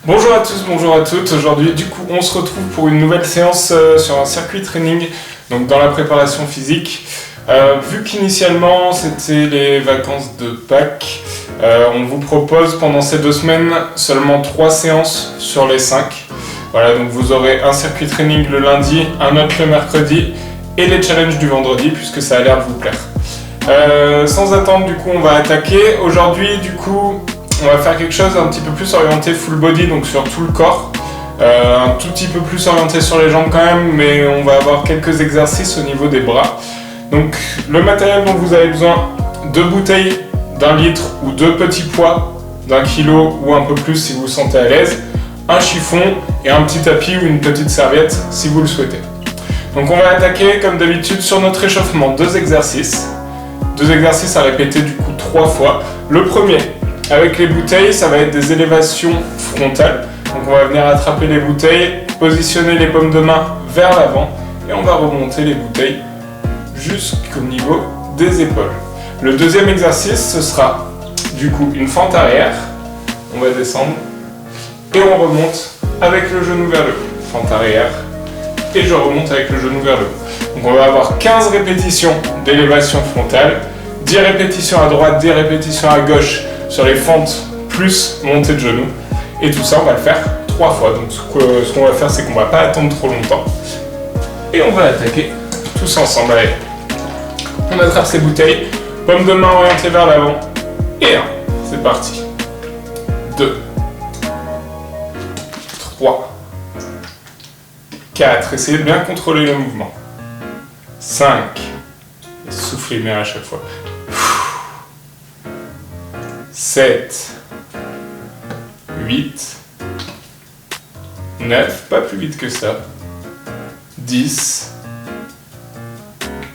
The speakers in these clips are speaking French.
Bonjour à tous, bonjour à toutes. Aujourd'hui, du coup, on se retrouve pour une nouvelle séance sur un circuit training, donc dans la préparation physique. Vu qu'initialement c'était les vacances de Pâques, on vous propose pendant ces 2 semaines seulement 3 séances sur les 5. Voilà, donc vous aurez un circuit training le lundi, un autre le mercredi et les challenges du vendredi puisque ça a l'air de vous plaire. Sans attendre, du coup, on va attaquer. Aujourd'hui, du coup, on va faire quelque chose un petit peu plus orienté full body, donc sur tout le corps. Un tout petit peu plus orienté sur les jambes quand même, mais on va avoir quelques exercices au niveau des bras. Donc le matériel dont vous avez besoin, 2 bouteilles d'1 litre ou 2 petits poids d'1 kilo ou un peu plus si vous vous sentez à l'aise, un chiffon et un petit tapis ou une petite serviette si vous le souhaitez. Donc on va attaquer comme d'habitude sur notre échauffement 2 exercices. 2 exercices à répéter du coup 3 fois. Le premier, avec les bouteilles, ça va être des élévations frontales. Donc on va venir attraper les bouteilles, positionner les paumes de main vers l'avant et on va remonter les bouteilles jusqu'au niveau des épaules. Le deuxième exercice, ce sera du coup une fente arrière. On va descendre et on remonte avec le genou vers le haut. Fente arrière et je remonte avec le genou vers le haut. Donc on va avoir 15 répétitions d'élévation frontale, 10 répétitions à droite, 10 répétitions à gauche sur les fentes plus montée de genoux. Et tout ça, on va le faire 3 fois. Donc ce qu'on va faire, c'est qu'on va pas attendre trop longtemps. Et on va attaquer tous ensemble. Allez. On attrape ces bouteilles, paume de main orientée vers l'avant. Et 1. C'est parti. 2. 3. 4. Essayez de bien contrôler le mouvement. 5. Soufflez bien à chaque fois. 7, 8, 9, pas plus vite que ça, 10,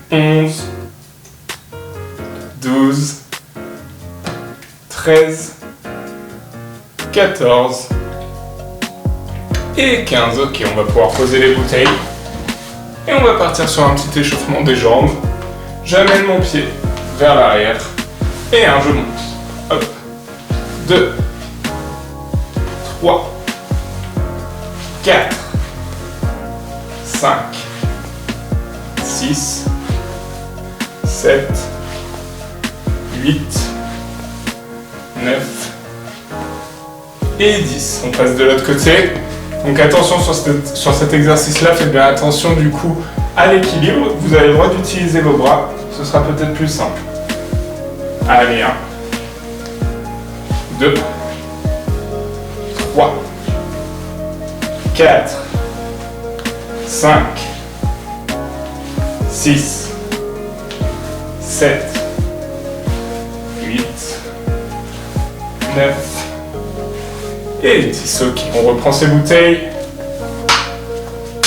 11, 12, 13, 14 et 15. Ok, on va pouvoir poser les bouteilles et on va partir sur un petit échauffement des jambes. J'amène mon pied vers l'arrière et je monte. Hop. 2, 3, 4, 5, 6, 7, 8, 9 et 10. On passe de l'autre côté. Donc attention sur cet exercice-là, faites bien attention du coup à l'équilibre. Vous avez le droit d'utiliser vos bras, ce sera peut-être plus simple. Allez, 1. 2, 3, 4, 5, 6, 7, 8, 9 et 10. Ok, on reprend ces bouteilles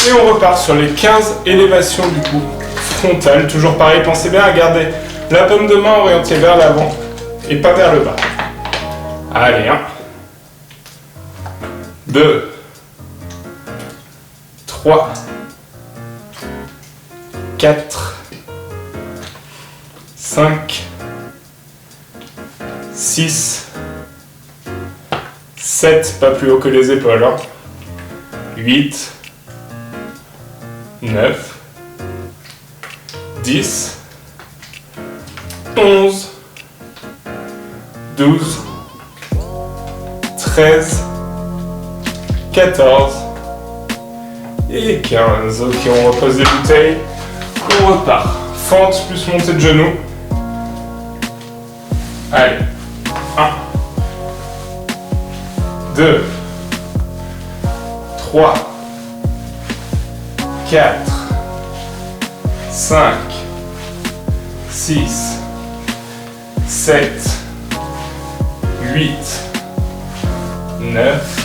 et on repart sur les 15 élévations du coup frontales. Toujours pareil, pensez bien à garder la paume de main orientée vers l'avant et pas vers le bas. Allez, 1, 2, 3, 4, 5, 6, 7, pas plus haut que les épaules, 8, 9, 10, 11, 12, 13, 14 et 15. Ok, on repose les bouteilles. On repart. Fente plus montée de genoux. Allez. 1, 2, 3, 4, 5, 6, 7, 8, 9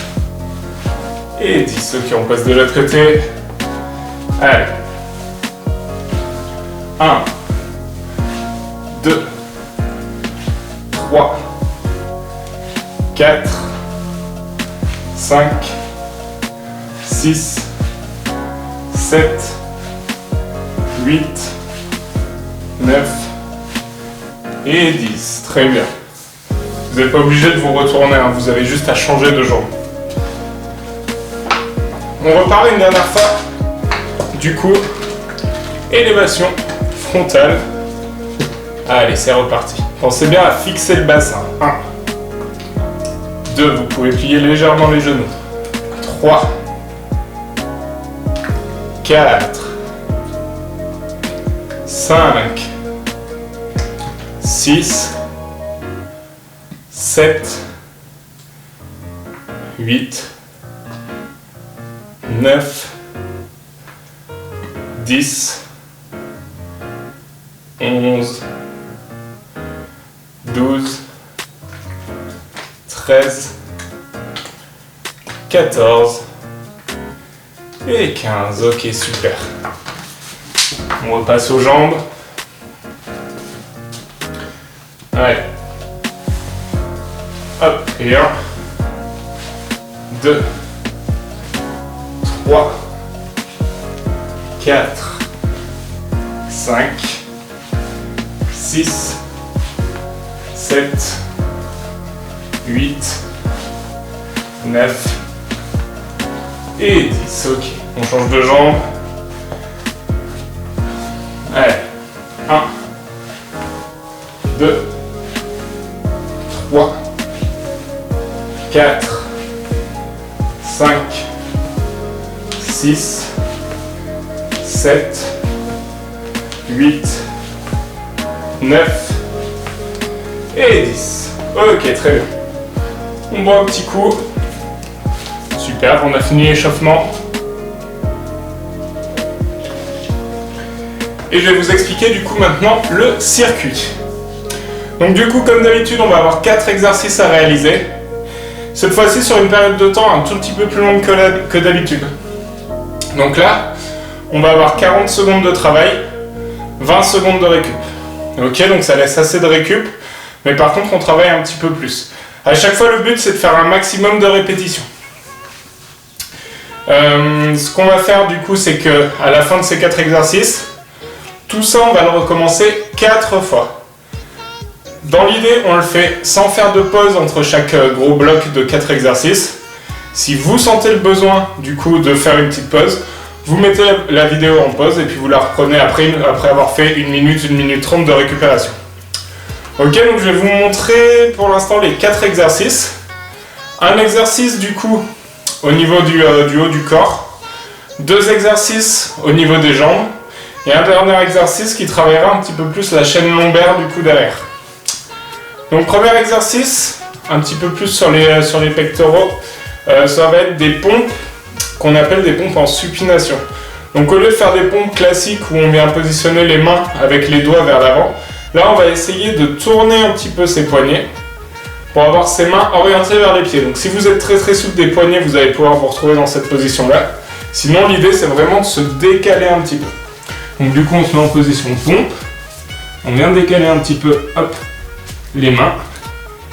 et 10. Ok, on passe de l'autre côté. Allez. 1, 2, 3, 4, 5, 6, 7, 8, 9 et 10. Très bien. Vous n'êtes pas obligé de vous retourner, hein, vous avez juste à changer de jambe. on repart une dernière fois. Du coup, élévation frontale. Allez, c'est reparti. Pensez bien à fixer le bassin. 1, 2, vous pouvez plier légèrement les genoux. 3, 4, 5, 6, 7, 8, 9, 10, 11, 12, 13, 14 et 15. Ok, super. On repasse aux jambes. Allez. Hop, et 1, 2, 3, 4, 5, 6, 7, 8, 9 et 10. Ok, on change de jambe. Allez, 1, 2, 3, 4, 5, 6, 7, 8, 9 et 10. Ok, très bien. On boit un petit coup. Super, on a fini l'échauffement. Et je vais vous expliquer du coup maintenant le circuit. Donc du coup, comme d'habitude, on va avoir 4 exercices à réaliser. Cette fois-ci sur une période de temps un tout petit peu plus longue que d'habitude. Donc là, on va avoir 40 secondes de travail, 20 secondes de récup. Ok, donc ça laisse assez de récup, mais par contre on travaille un petit peu plus. À chaque fois, le but c'est de faire un maximum de répétitions. Ce qu'on va faire du coup, c'est que à la fin de ces 4 exercices, tout ça on va le recommencer 4 fois. Dans l'idée, on le fait sans faire de pause entre chaque gros bloc de 4 exercices. Si vous sentez le besoin du coup de faire une petite pause, vous mettez la vidéo en pause et puis vous la reprenez après avoir fait 1 minute, 1 minute 30 de récupération. Ok, donc je vais vous montrer pour l'instant les 4 exercices. Un exercice du coup au niveau du haut du corps, 2 exercices au niveau des jambes et un dernier exercice qui travaillera un petit peu plus la chaîne lombaire du coup derrière. Donc premier exercice, un petit peu plus sur les pectoraux, ça va être des pompes qu'on appelle des pompes en supination. Donc au lieu de faire des pompes classiques où on vient positionner les mains avec les doigts vers l'avant, là on va essayer de tourner un petit peu ses poignets pour avoir ses mains orientées vers les pieds. Donc si vous êtes très souple des poignets, vous allez pouvoir vous retrouver dans cette position là. Sinon l'idée c'est vraiment de se décaler un petit peu. Donc du coup on se met en position pompe, on vient décaler un petit peu, hop, les mains,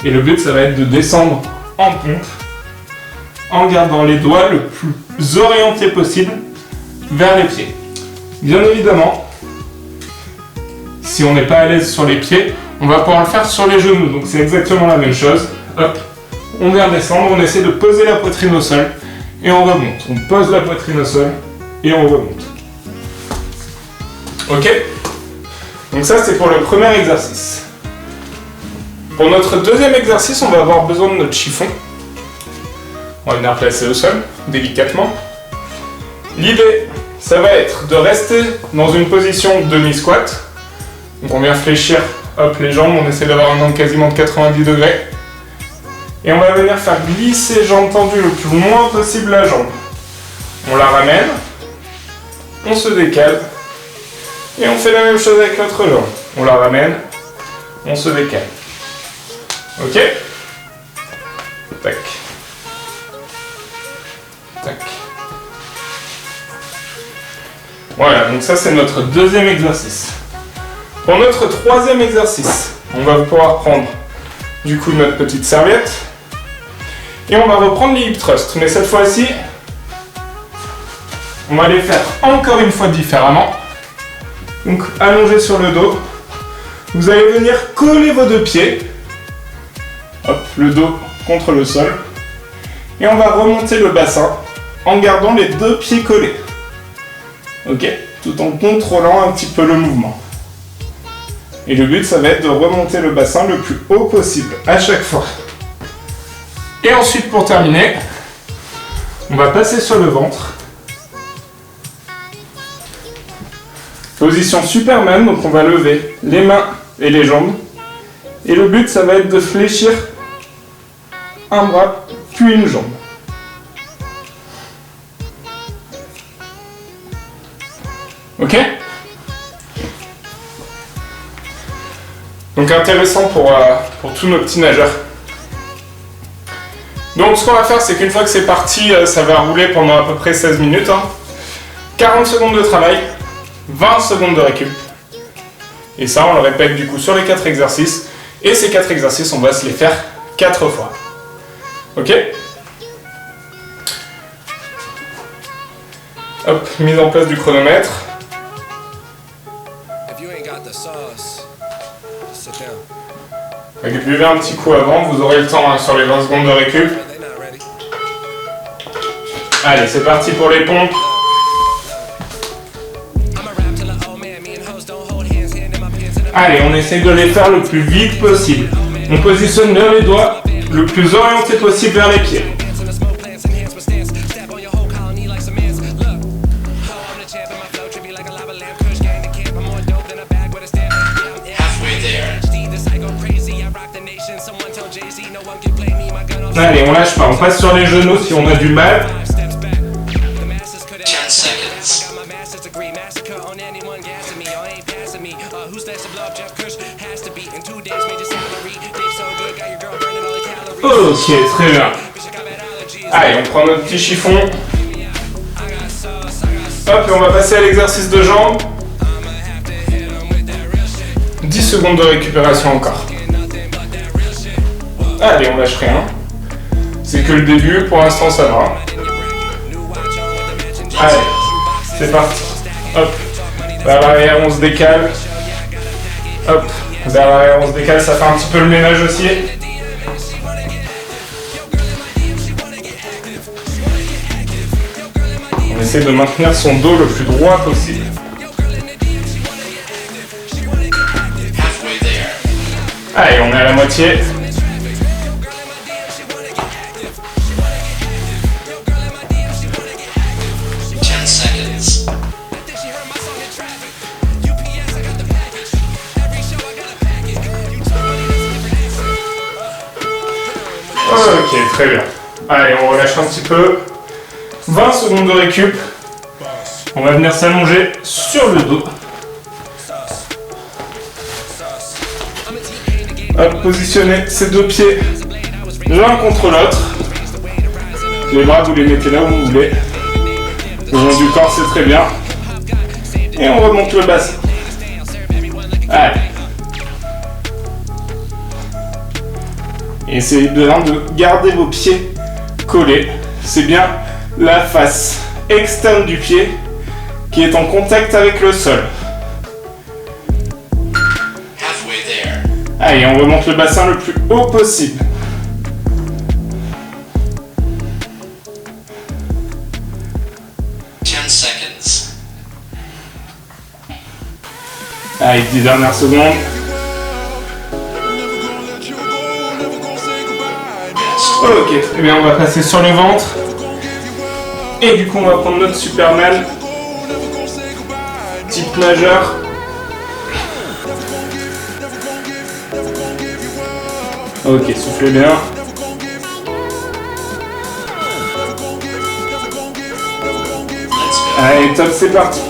et le but ça va être de descendre en pompe en gardant les doigts le plus orientés possible vers les pieds. Bien évidemment, si on n'est pas à l'aise sur les pieds, on va pouvoir le faire sur les genoux, donc c'est exactement la même chose. Hop, on vient descendre, on essaie de poser la poitrine au sol et on remonte. On pose la poitrine au sol et on remonte. Ok? Donc ça c'est pour le premier exercice. Pour notre deuxième exercice, on va avoir besoin de notre chiffon. On va venir placer au sol, délicatement. L'idée, ça va être de rester dans une position demi-squat. Donc on vient fléchir, hop, les jambes, on essaie d'avoir un angle quasiment de 90 degrés. Et on va venir faire glisser jambes tendues le plus loin possible la jambe. On la ramène, on se décale, et on fait la même chose avec l'autre jambe. On la ramène, on se décale. Ok? Tac. Tac. Voilà, donc ça c'est notre deuxième exercice. Pour notre troisième exercice, on va pouvoir prendre du coup notre petite serviette et on va reprendre les hip thrusts. Mais cette fois-ci, on va les faire encore une fois différemment. Donc allongé sur le dos, vous allez venir coller vos deux pieds. Hop, le dos contre le sol. Et on va remonter le bassin en gardant les deux pieds collés. Ok, tout en contrôlant un petit peu le mouvement. Et le but, ça va être de remonter le bassin le plus haut possible à chaque fois. Et ensuite, pour terminer, on va passer sur le ventre. Position Superman, donc on va lever les mains et les jambes. Et le but, ça va être de fléchir un bras, puis une jambe. Ok ? Donc intéressant pour tous nos petits nageurs. Donc ce qu'on va faire, c'est qu'une fois que c'est parti, ça va rouler pendant à peu près 16 minutes. 40 secondes de travail, 20 secondes de récup. Et ça, on le répète du coup sur les 4 exercices. Et ces 4 exercices, on va se les faire 4 fois. Ok ? Hop, mise en place du chronomètre. Buvez un petit coup avant, vous aurez le temps sur les 20 secondes de récup. Allez, c'est parti pour les pompes. Allez, on essaie de les faire le plus vite possible. On positionne bien les doigts le plus orienté possible vers les pieds. Allez, on lâche pas, on passe sur les genoux si on a du mal. Ok, très bien. Allez, on prend notre petit chiffon. Hop, et on va passer à l'exercice de jambes. 10 secondes de récupération encore. Allez, on lâche rien. C'est que le début, pour l'instant ça va. Allez, c'est parti. Hop, vers l'arrière on se décale. Hop, vers l'arrière on se décale, ça fait un petit peu le ménage aussi. On essaie de maintenir son dos le plus droit possible. Allez, on est à la moitié. Ok, très bien. Allez, on relâche un petit peu. 20 secondes de récup. On va venir s'allonger sur le dos. Hop, positionnez ces deux pieds l'un contre l'autre. Les bras, vous les mettez là où vous voulez. Le long du corps, c'est très bien. Et on remonte le bassin. Allez. Essayez de garder vos pieds collés. C'est bien la face externe du pied qui est en contact avec le sol. Allez, on remonte le bassin le plus haut possible. Allez, 10 dernières secondes. Ok, très bien, on va passer sur le ventre. Et du coup, on va prendre notre Superman. Type nageur. Ok, soufflez bien. Allez, top, c'est parti.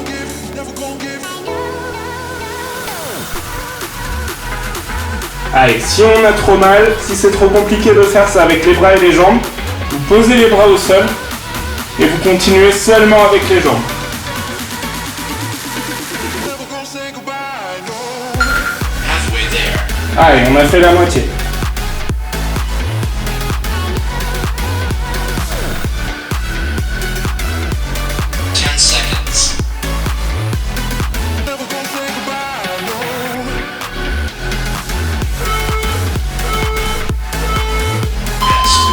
Allez, si on a trop mal, si c'est trop compliqué de faire ça avec les bras et les jambes, vous posez les bras au sol et vous continuez seulement avec les jambes. Allez, on a fait la moitié.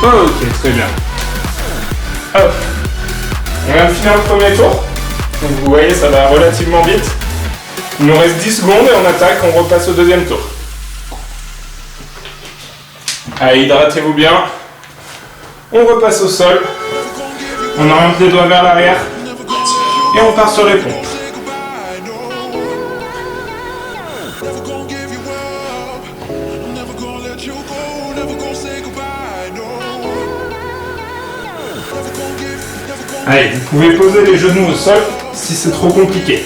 Ok, très bien. Hop. On vient de finir le premier tour. Donc vous voyez, ça va relativement vite. Il nous reste 10 secondes et on attaque, on repasse au deuxième tour. Allez, hydratez-vous bien. On repasse au sol. On oriente les doigts vers l'arrière. Et on part sur les pompes. Allez, vous pouvez poser les genoux au sol si c'est trop compliqué.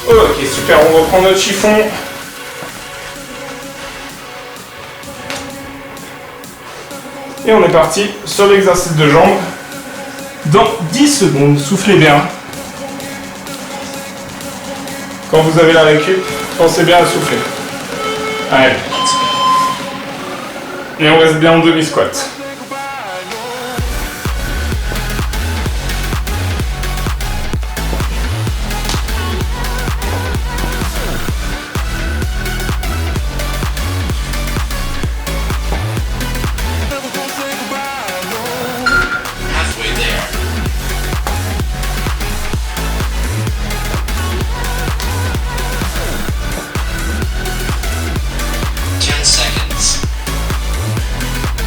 Ok, super, on reprend notre chiffon. Et on est parti sur l'exercice de jambes. Dans 10 secondes, soufflez bien. Quand vous avez la récup, pensez bien à souffler. Allez. Et on reste bien en demi-squat.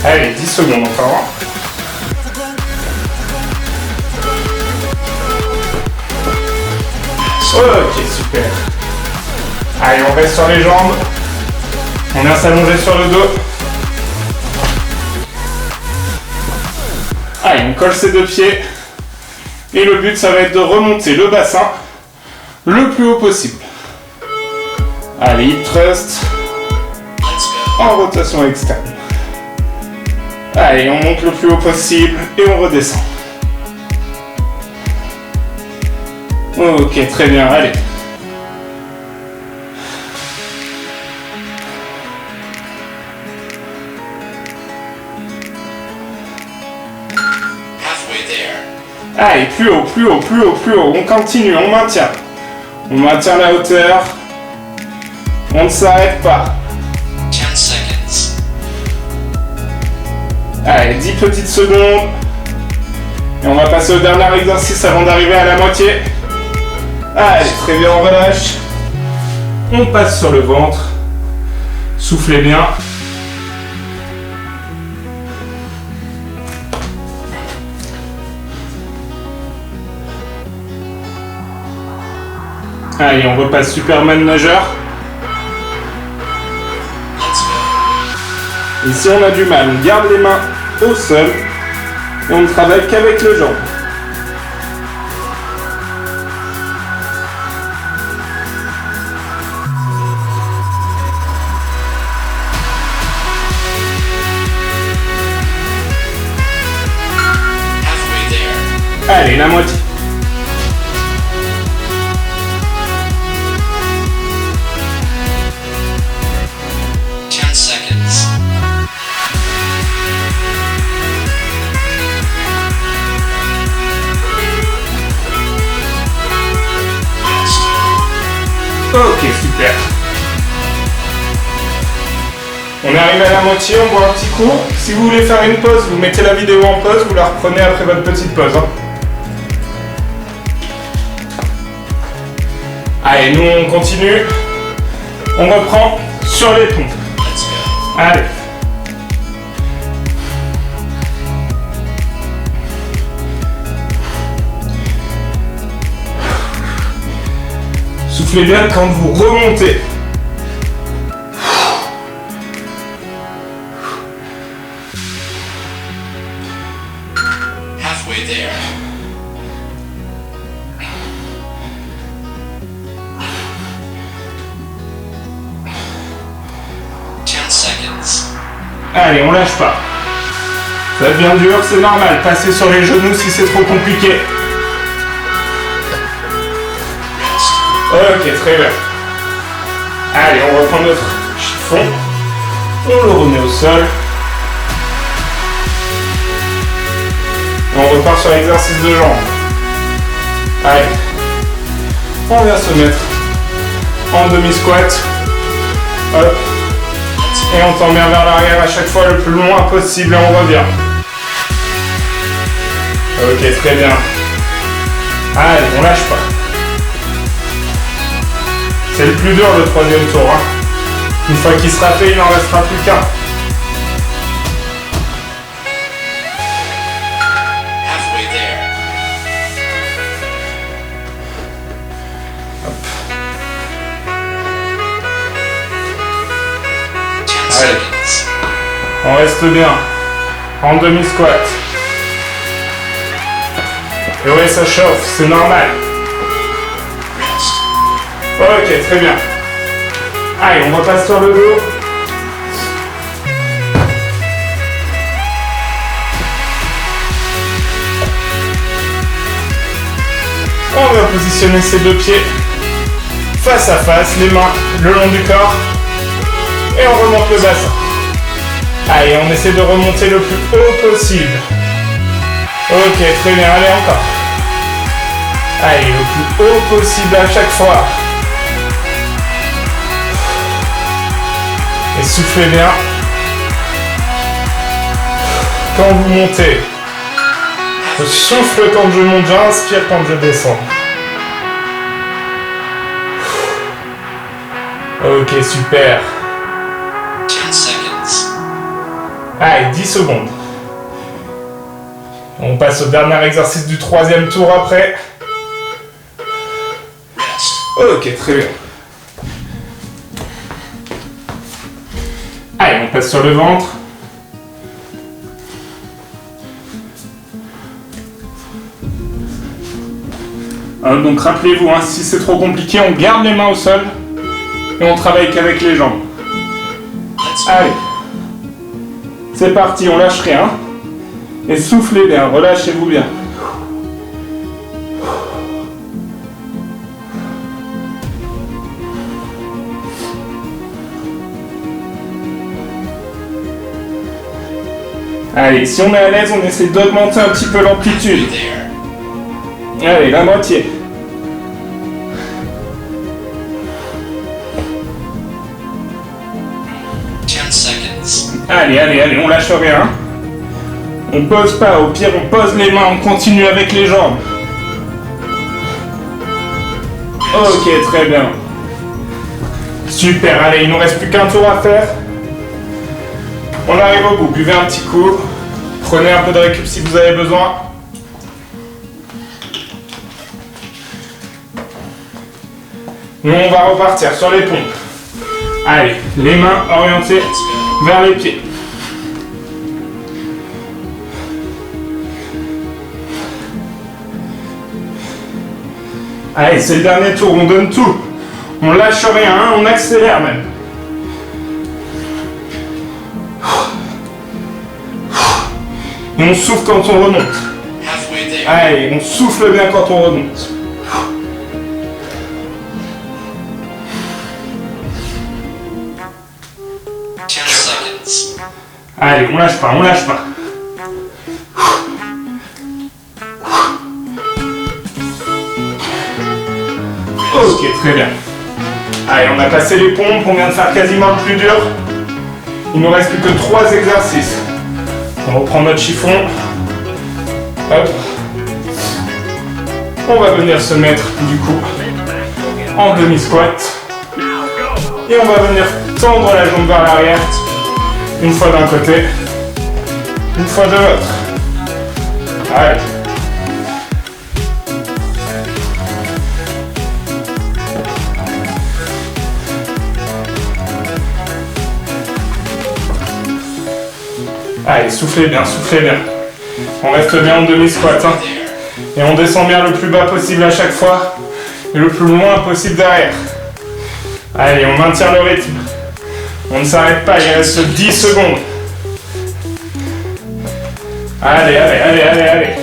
Allez, 10 secondes encore. Ok, super. Allez, on reste sur les jambes. On vient s'allonger sur le dos. Allez, on colle ses deux pieds. Et le but, ça va être de remonter le bassin le plus haut possible. Allez, hip thrust. En rotation externe. Allez, on monte le plus haut possible et on redescend. Ok, très bien, allez. Allez, plus haut, plus haut, plus haut, plus haut. On continue, on maintient. On maintient la hauteur. On ne s'arrête pas. Allez, 10 petites secondes. Et on va passer au dernier exercice avant d'arriver à la moitié. Allez, très bien, on relâche. On passe sur le ventre. Soufflez bien. Allez, on repasse Superman nageur. Et si on a du mal, on garde les mains au sol et on ne travaille qu'avec les jambes. Allez, la moitié. Ok, super. On arrive à la moitié, on boit un petit coup. Si vous voulez faire une pause, vous mettez la vidéo en pause, vous la reprenez après votre petite pause. Hein. Allez, nous on continue. On reprend sur les pompes. Allez. Soufflez bien quand vous remontez. Halfway there. Allez, on lâche pas. Ça devient dur, c'est normal. Passez sur les genoux si c'est trop compliqué. Ok, très bien. Allez, on reprend notre chiffon. On le remet au sol. Et on repart sur l'exercice de jambes. Allez. On vient se mettre en demi-squat. Hop. Et on tend bien vers l'arrière à chaque fois le plus loin possible et on revient. Ok, très bien. Allez, on lâche pas. C'est le plus dur le troisième tour. Hein. Une fois qu'il sera fait, il n'en restera plus qu'un. Allez. On reste bien. En demi-squat. Et ouais, ça chauffe, c'est normal. Ok, très bien. Allez, on repasse sur le dos. On va positionner ses deux pieds face à face, les mains le long du corps. Et on remonte le bassin. Allez, on essaie de remonter le plus haut possible. Ok, très bien, allez encore. Allez, le plus haut possible à chaque fois. Et soufflez bien. Quand vous montez, je souffle quand je monte, j'inspire quand je descends. Ok, super. Allez, 10 secondes. On passe au dernier exercice du troisième tour après. Ok, très bien. Allez, on passe sur le ventre. Donc rappelez-vous, hein, si c'est trop compliqué, on garde les mains au sol et on travaille qu'avec les jambes. Allez. C'est parti, on lâche rien. Et soufflez bien, relâchez-vous bien. Allez, si on est à l'aise, on essaie d'augmenter un petit peu l'amplitude. Allez, la moitié. Allez, on lâche rien. On pose pas, au pire on pose les mains, on continue avec les jambes. Ok, très bien. Super, allez, il nous reste plus qu'un tour à faire. On arrive au bout, buvez un petit coup. Prenez un peu de récup si vous avez besoin. Nous on va repartir sur les pompes. Allez, les mains orientées vers les pieds. Allez, c'est le dernier tour, on donne tout. On lâche rien, hein, on accélère même. Et on souffle quand on remonte. Allez, on souffle bien quand on remonte. Allez, on lâche pas, on lâche pas. Ok, très bien. Allez, on a passé les pompes, on vient de faire quasiment le plus dur. Il nous reste plus que 3 exercices. On reprend notre chiffon. Hop. On va venir se mettre, du coup, en demi-squat. Et on va venir tendre la jambe vers l'arrière. Une fois d'un côté, une fois de l'autre. Allez. Allez, soufflez bien, soufflez bien. On reste bien en demi-squat. Hein. Et on descend bien le plus bas possible à chaque fois. Et le plus loin possible derrière. Allez, on maintient le rythme. On ne s'arrête pas, il reste 10 secondes. Allez, allez, allez, allez, allez.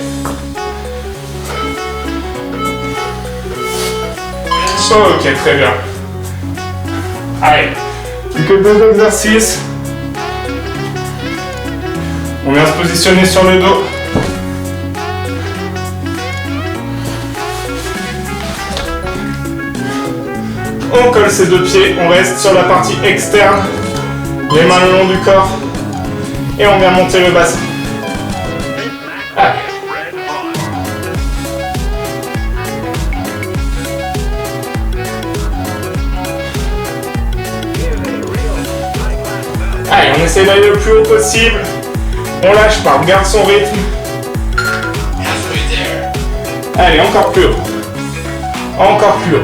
Ok, très bien. Allez, Plus que 2 exercices. On vient se positionner sur le dos. On colle ses 2 pieds, on reste sur la partie externe, les mains le long du corps, et on vient monter le bassin. Allez. Allez, on essaie d'aller le plus haut possible. On lâche pas, on garde son rythme. Allez, encore plus haut. Encore plus haut.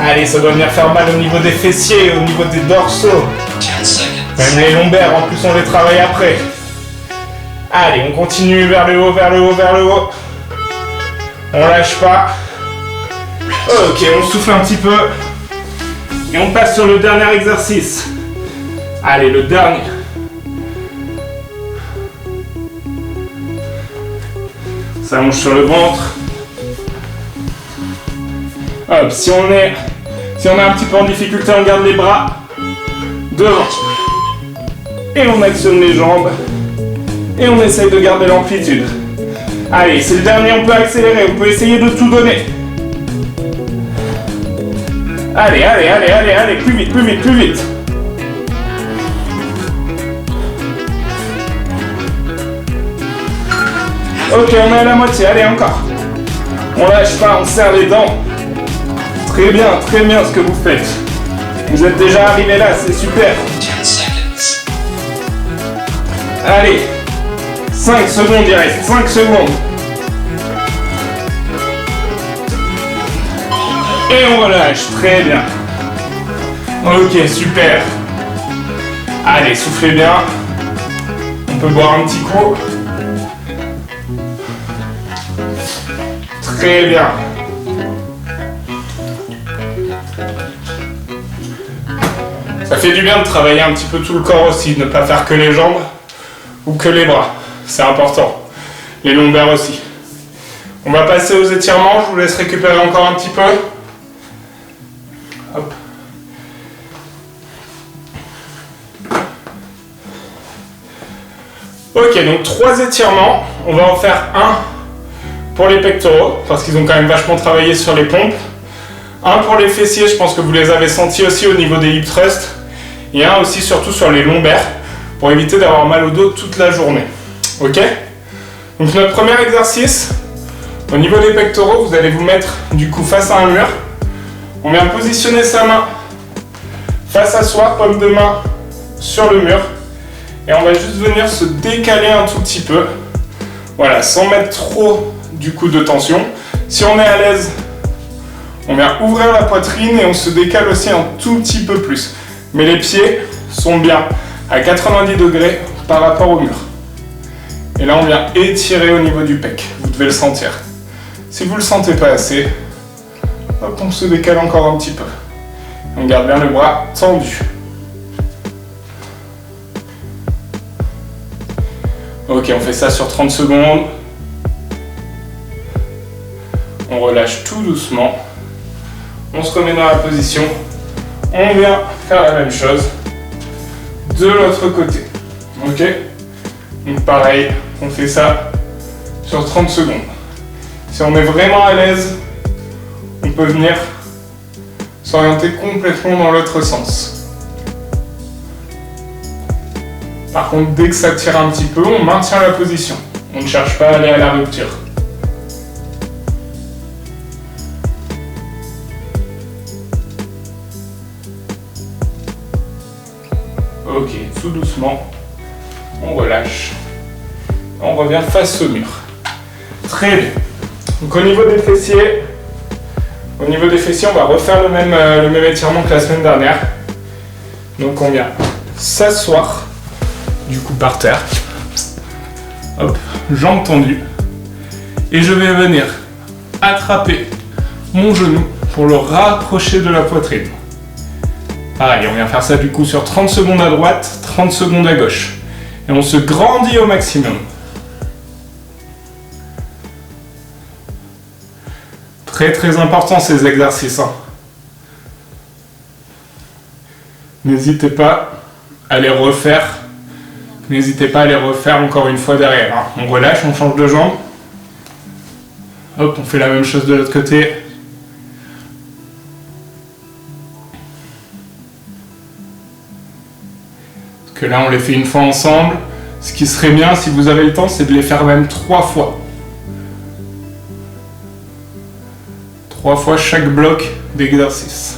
Allez, ça doit venir faire mal au niveau des fessiers, au niveau des dorsaux. Même les lombaires, en plus on les travaille après. Allez, on continue vers le haut, vers le haut, vers le haut. On lâche pas. Ok, on souffle un petit peu. Et on passe sur le dernier exercice. Allez, le dernier. On s'allonge sur le ventre. Hop, si on est un petit peu en difficulté, on garde les bras devant. Et on actionne les jambes. Et on essaye de garder l'amplitude. Allez, c'est le dernier, on peut accélérer, on peut essayer de tout donner. Allez, allez, allez, allez, allez, plus vite, plus vite, plus vite. Ok, on est à la moitié, allez, encore. On lâche pas, on serre les dents. Très bien ce que vous faites. Vous êtes déjà arrivé là, c'est super. Allez, 5 secondes, il reste 5 secondes. Et on relâche, très bien. Ok, super. Allez, soufflez bien. On peut boire un petit coup. Très bien. Ça fait du bien de travailler un petit peu tout le corps aussi, ne pas faire que les jambes ou que les bras. C'est important. Les lombaires aussi. On va passer aux étirements, je vous laisse récupérer encore un petit peu. Hop. Ok, donc 3 étirements. On va en faire un pour les pectoraux, parce qu'ils ont quand même vachement travaillé sur les pompes. Un pour les fessiers, je pense que vous les avez sentis aussi au niveau des hip thrusts. Et un aussi surtout sur les lombaires, pour éviter d'avoir mal au dos toute la journée. Ok? Donc notre premier exercice, au niveau des pectoraux, vous allez vous mettre du coup face à un mur. On vient positionner sa main face à soi, paume de main sur le mur. Et on va juste venir se décaler un tout petit peu. Voilà, sans mettre trop du coup de tension. Si on est à l'aise, on vient ouvrir la poitrine et on se décale aussi un tout petit peu plus. Mais les pieds sont bien à 90 degrés par rapport au mur. Et là, on vient étirer au niveau du pec. Vous devez le sentir. Si vous ne le sentez pas assez, hop, on se décale encore un petit peu. On garde bien le bras tendu. Ok, on fait ça sur 30 secondes. On relâche tout doucement. On se remet dans la position. On vient faire la même chose de l'autre côté. Ok? Donc pareil, on fait ça sur 30 secondes. Si on est vraiment à l'aise, on peut venir s'orienter complètement dans l'autre sens. Par contre, dès que ça tire un petit peu, on maintient la position. On ne cherche pas à aller à la rupture. Ok, tout doucement, on relâche. On revient face au mur. Très bien. Donc au niveau des fessiers, on va refaire le même étirement que la semaine dernière. Donc on vient s'asseoir, du coup par terre. Hop, jambes tendues. Et je vais venir attraper mon genou pour le rapprocher de la poitrine. Pareil, on vient faire ça du coup sur 30 secondes à droite, 30 secondes à gauche. Et on se grandit au maximum. Très très important ces exercices. N'hésitez pas à les refaire. N'hésitez pas à les refaire encore une fois derrière. Hein. On relâche, on change de jambe. Hop, on fait la même chose de l'autre côté. Parce que là, on les fait une fois ensemble. Ce qui serait bien, si vous avez le temps, c'est de les faire même 3 fois. 3 fois chaque bloc d'exercice.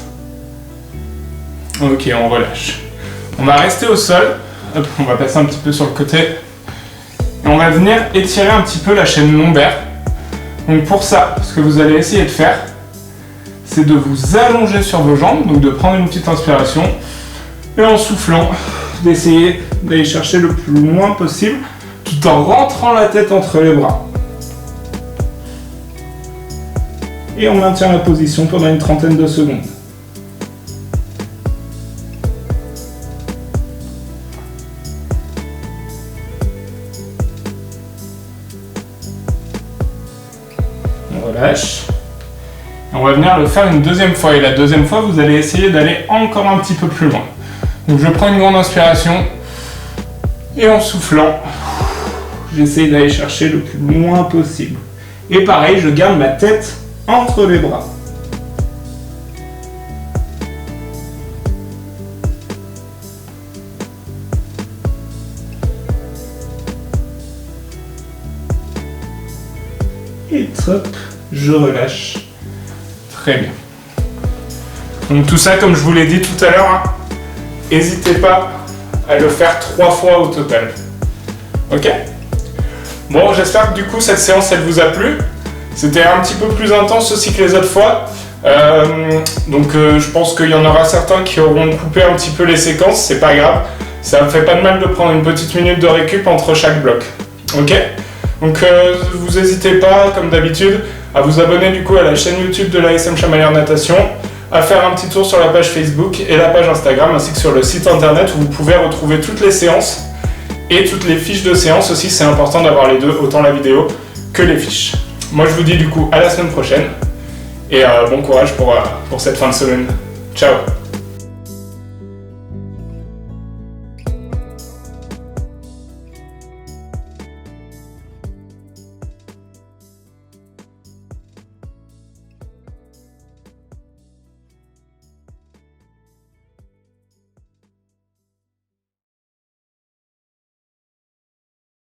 Ok, on relâche. On va rester au sol. Hop, on va passer un petit peu sur le côté. Et on va venir étirer un petit peu la chaîne lombaire. Donc pour ça, ce que vous allez essayer de faire, c'est de vous allonger sur vos jambes, donc de prendre une petite inspiration, et en soufflant, d'essayer d'aller chercher le plus loin possible, tout en rentrant la tête entre les bras. Et on maintient la position pendant une trentaine de secondes. On relâche. On va venir le faire une deuxième fois. Et la deuxième fois, vous allez essayer d'aller encore un petit peu plus loin. Donc je prends une grande inspiration. Et en soufflant, j'essaye d'aller chercher le plus loin possible. Et pareil, je garde ma tête entre les bras. Et hop, je relâche. Très bien. Donc tout ça, comme je vous l'ai dit tout à l'heure, n'hésitez pas à le faire 3 fois au total. Ok? Bon, j'espère que du coup cette séance elle vous a plu. C'était un petit peu plus intense aussi que les autres fois. Donc je pense qu'il y en aura certains qui auront coupé un petit peu les séquences, c'est pas grave. Ça me fait pas de mal de prendre une petite minute de récup entre chaque bloc. Ok? Donc vous n'hésitez pas, comme d'habitude, à vous abonner du coup à la chaîne YouTube de l'ASM Chamalières Natation, à faire un petit tour sur la page Facebook et la page Instagram, ainsi que sur le site internet où vous pouvez retrouver toutes les séances et toutes les fiches de séances aussi. C'est important d'avoir les deux, autant la vidéo que les fiches. Moi je vous dis du coup à la semaine prochaine et bon courage pour cette fin de semaine. Ciao!